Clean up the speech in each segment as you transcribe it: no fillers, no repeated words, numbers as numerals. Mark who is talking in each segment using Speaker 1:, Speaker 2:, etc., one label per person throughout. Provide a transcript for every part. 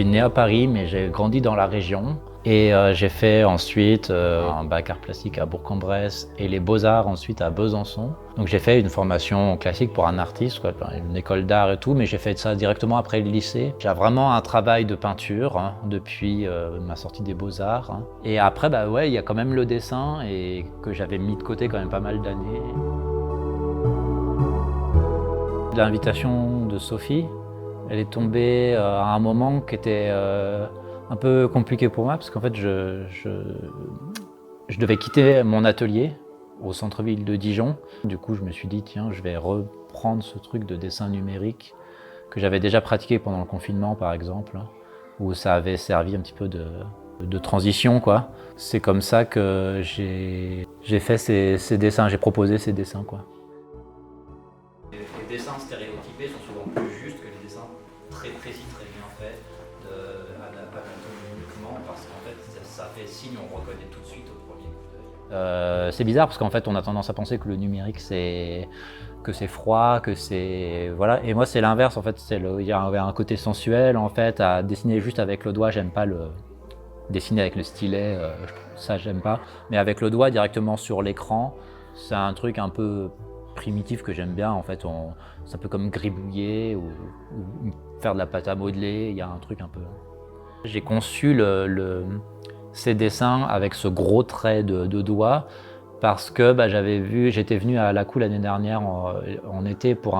Speaker 1: suis né à Paris, mais j'ai grandi dans la région. Et j'ai fait ensuite un bac art plastique à Bourg-en-Bresse et les beaux-arts ensuite à Besançon. Donc j'ai fait une formation classique pour un artiste, quoi, une école d'art et tout, mais j'ai fait ça directement après le lycée. J'ai vraiment un travail de peinture depuis ma sortie des beaux-arts. Et après, bah ouais, il y a quand même le dessin et que j'avais mis de côté quand même pas mal d'années. L'invitation de Sophie, elle est tombée à un moment qui était un peu compliqué pour moi parce qu'en fait je devais quitter mon atelier au centre-ville de Dijon. Du coup je me suis dit tiens, je vais reprendre ce truc de dessin numérique que j'avais déjà pratiqué pendant le confinement par exemple, où ça avait servi un petit peu de transition, quoi. C'est comme ça que j'ai fait ces dessins, j'ai proposé ces dessins, quoi. Les dessins stéréotypés sont souvent plus justes que les dessins très précis, très bien faits, anatomiquement, parce qu'en fait ça fait signe, on reconnaît tout de suite au premier coup d'œil. C'est bizarre parce qu'en fait on a tendance à penser que le numérique que c'est froid, que c'est voilà. Et moi c'est l'inverse en fait. Il y a un côté sensuel en fait à dessiner juste avec le doigt. J'aime pas le dessiner avec le stylet, ça j'aime pas. Mais avec le doigt directement sur l'écran, c'est un truc un peu primitif que j'aime bien en fait. C'est un peu comme gribouiller ou faire de la pâte à modeler. Il y a un truc un peu. J'ai conçu ces dessins avec ce gros trait de doigt parce que j'étais venu à La Cool l'année dernière en été pour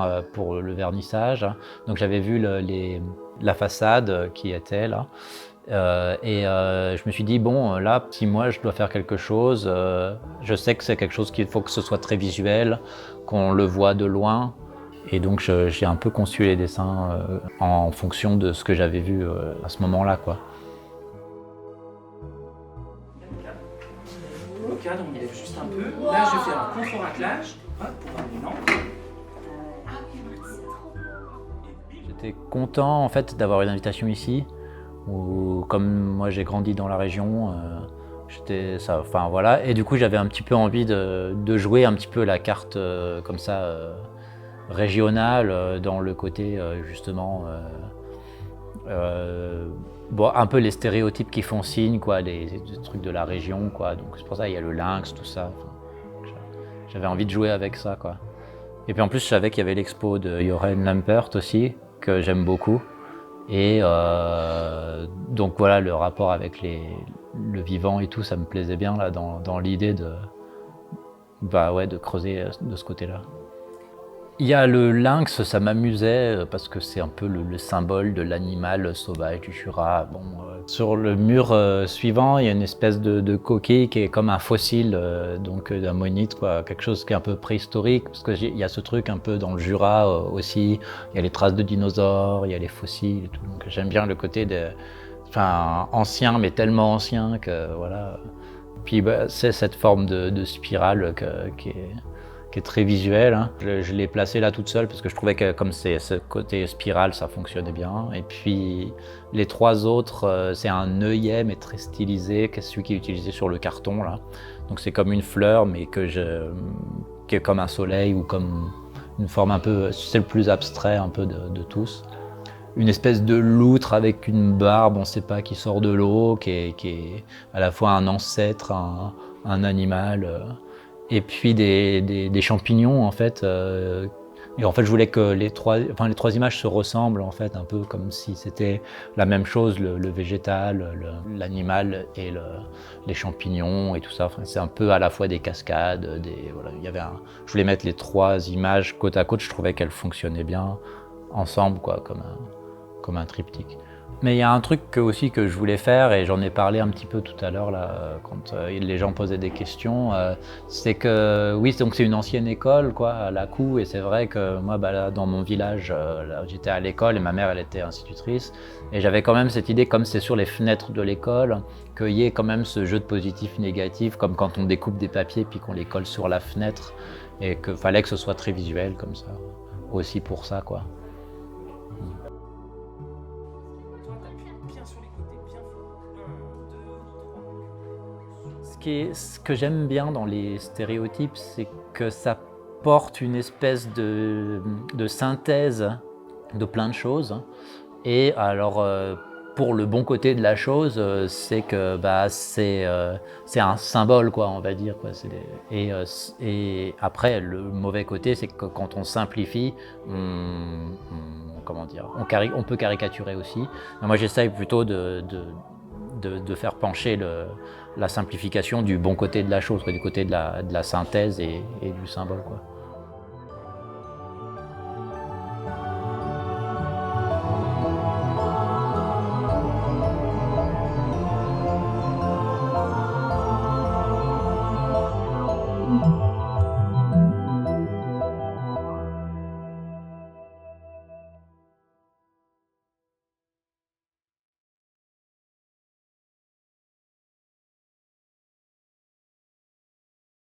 Speaker 1: le vernissage. Donc j'avais vu la façade qui était là. Je me suis dit, bon, là, si moi je dois faire quelque chose, je sais que c'est quelque chose qu'il faut que ce soit très visuel, qu'on le voit de loin. Et donc j'ai un peu conçu les dessins en fonction de ce que j'avais vu à ce moment-là, quoi.
Speaker 2: Le cadre, on lève juste un peu. Là, je vais faire un contre-raclage pour amener l'encre.
Speaker 1: J'étais content en fait d'avoir une invitation ici. Où, comme moi j'ai grandi dans la région, enfin voilà, et du coup j'avais un petit peu envie de jouer un petit peu la carte comme ça régionale dans le côté justement bon, un peu les stéréotypes qui font signe, quoi, les trucs de la région, quoi. Donc c'est pour ça il y a le lynx, tout ça. Enfin, j'avais envie de jouer avec ça, quoi. Et puis en plus je savais qu'il y avait l'expo de Joren Lampert aussi que j'aime beaucoup. Et donc voilà, le rapport avec le vivant et tout, ça me plaisait bien là, dans l'idée de creuser de ce côté-là. Il y a le lynx, ça m'amusait parce que c'est un peu le symbole de l'animal sauvage du Jura. Bon, sur le mur suivant, il y a une espèce de coquille qui est comme un fossile donc d'un monite, quoi, quelque chose qui est un peu préhistorique parce qu'il y a ce truc un peu dans le Jura aussi. Il y a les traces de dinosaures, il y a les fossiles et tout. Donc j'aime bien le côté ancien, mais tellement ancien que voilà. Puis c'est cette forme de spirale qui est très visuelle. Je l'ai placée là toute seule parce que je trouvais que comme c'est ce côté spirale, ça fonctionnait bien. Et puis les trois autres, c'est un œillet mais très stylisé, qui est celui qui est utilisé sur le carton là. Donc c'est comme une fleur mais qui est comme un soleil ou comme une forme un peu, c'est le plus abstrait un peu de tous. Une espèce de loutre avec une barbe, on ne sait pas, qui sort de l'eau, qui est à la fois un ancêtre, un animal. Et puis des champignons en fait. Et en fait, je voulais que les trois images se ressemblent en fait, un peu comme si c'était la même chose, le végétal, l'animal et les champignons et tout ça. Enfin, c'est un peu à la fois des cascades, voilà. Je voulais mettre les trois images côte à côte. Je trouvais qu'elles fonctionnaient bien ensemble, quoi, comme un triptyque. Mais il y a un truc aussi que je voulais faire, et j'en ai parlé un petit peu tout à l'heure là, quand les gens posaient des questions, c'est que oui, donc c'est une ancienne école, quoi, à La Coue, et c'est vrai que moi, là, dans mon village, là, j'étais à l'école et ma mère, elle était institutrice, et j'avais quand même cette idée, comme c'est sur les fenêtres de l'école, qu'il y ait quand même ce jeu de positif-négatif, comme quand on découpe des papiers puis qu'on les colle sur la fenêtre, et qu'il fallait que ce soit très visuel comme ça, aussi pour ça, quoi. Ce que j'aime bien dans les stéréotypes, c'est que ça porte une espèce de synthèse de plein de choses. Et alors, pour le bon côté de la chose, c'est que c'est un symbole, quoi, on va dire, quoi. Et après, le mauvais côté, c'est que quand on simplifie, comment dire, on peut caricaturer aussi. Mais moi, j'essaye plutôt de faire pencher la simplification du bon côté de la chose, quoi, du côté de la synthèse et du symbole, quoi.